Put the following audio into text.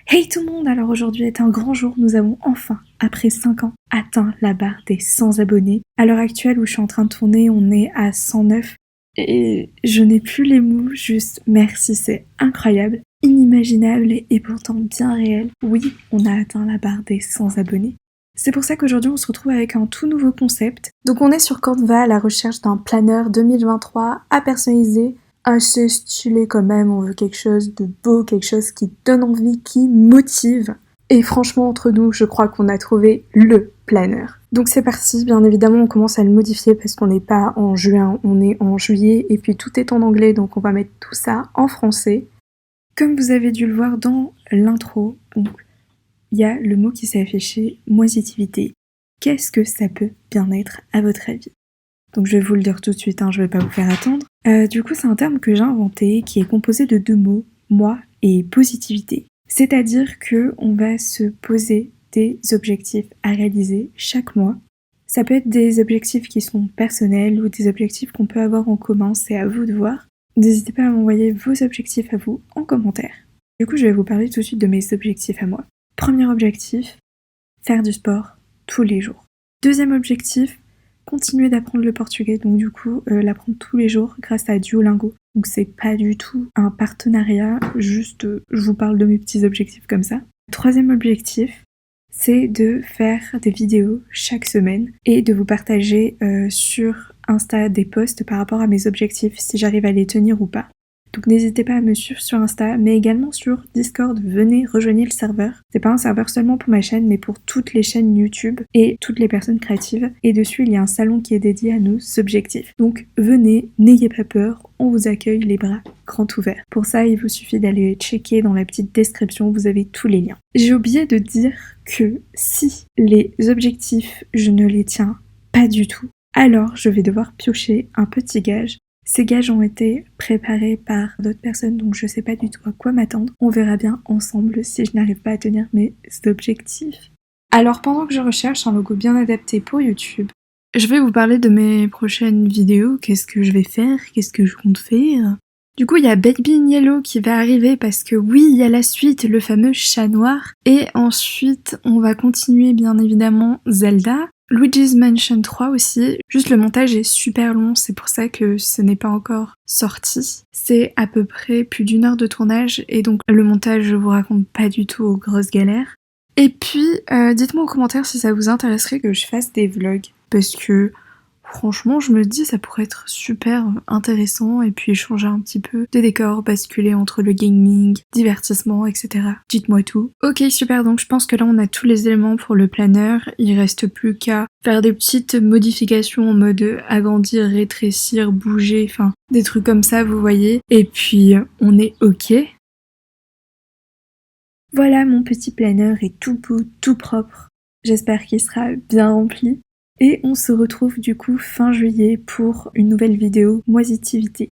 Hey tout le monde, alors aujourd'hui est un grand jour, nous avons enfin, après 5 ans, atteint la barre des 100 abonnés. À l'heure actuelle où je suis en train de tourner, on est à 109 et je n'ai plus les mots, juste merci, c'est incroyable, inimaginable et pourtant bien réel. Oui, on a atteint la barre des 100 abonnés. C'est pour ça qu'aujourd'hui on se retrouve avec un tout nouveau concept. Donc on est sur Canva à la recherche d'un planeur 2023 à personnaliser, assez stylé quand même, on veut quelque chose de beau, quelque chose qui donne envie, qui motive. Et franchement, entre nous, je crois qu'on a trouvé le planeur. Donc c'est parti, bien évidemment, on commence à le modifier parce qu'on n'est pas en juin, on est en juillet, et puis tout est en anglais, donc on va mettre tout ça en français. Comme vous avez dû le voir dans l'intro, donc il y a le mot qui s'est affiché, moisitivité. Qu'est-ce que ça peut bien être à votre avis ? Donc je vais vous le dire tout de suite, je vais pas vous faire attendre. Du coup, c'est un terme que j'ai inventé qui est composé de 2 mots, moi et positivité. C'est-à-dire que on va se poser des objectifs à réaliser chaque mois. Ça peut être des objectifs qui sont personnels ou des objectifs qu'on peut avoir en commun, c'est à vous de voir. N'hésitez pas à m'envoyer vos objectifs à vous en commentaire. Du coup, je vais vous parler tout de suite de mes objectifs à moi. Premier objectif, faire du sport tous les jours. Deuxième objectif, continuer d'apprendre le portugais, donc du coup l'apprendre tous les jours grâce à Duolingo. Donc c'est pas du tout un partenariat, juste je vous parle de mes petits objectifs comme ça. Troisième objectif, c'est de faire des vidéos chaque semaine et de vous partager sur Insta des posts par rapport à mes objectifs, si j'arrive à les tenir ou pas. Donc n'hésitez pas à me suivre sur Insta, mais également sur Discord, venez rejoindre le serveur. C'est pas un serveur seulement pour ma chaîne, mais pour toutes les chaînes YouTube et toutes les personnes créatives. Et dessus, il y a un salon qui est dédié à nos objectifs. Donc venez, n'ayez pas peur, on vous accueille les bras grands ouverts. Pour ça, il vous suffit d'aller checker dans la petite description, vous avez tous les liens. J'ai oublié de dire que si les objectifs, je ne les tiens pas du tout, alors je vais devoir piocher un petit gage. Ces gages ont été préparés par d'autres personnes, donc je sais pas du tout à quoi m'attendre. On verra bien ensemble si je n'arrive pas à tenir mes objectifs. Alors pendant que je recherche un logo bien adapté pour YouTube, je vais vous parler de mes prochaines vidéos, qu'est-ce que je vais faire, qu'est-ce que je compte faire. Du coup, il y a Baby in Yellow qui va arriver parce que oui, il y a la suite, le fameux chat noir. Et ensuite, on va continuer bien évidemment Zelda. Luigi's Mansion 3 aussi, juste le montage est super long, c'est pour ça que ce n'est pas encore sorti. C'est à peu près plus d'1 heure de tournage et donc le montage je vous raconte pas du tout aux grosses galères. Et puis dites-moi en commentaire si ça vous intéresserait que je fasse des vlogs parce que franchement je me dis ça pourrait être super intéressant et puis changer un petit peu de décor, basculer entre le gaming, divertissement, etc. Dites-moi tout. Ok super, donc je pense que là on a tous les éléments pour le planeur, il reste plus qu'à faire des petites modifications en mode agrandir, rétrécir, bouger, enfin des trucs comme ça vous voyez, et puis on est ok. Voilà, mon petit planeur est tout beau, tout propre, j'espère qu'il sera bien rempli. Et on se retrouve du coup fin juillet pour une nouvelle vidéo moisitivité.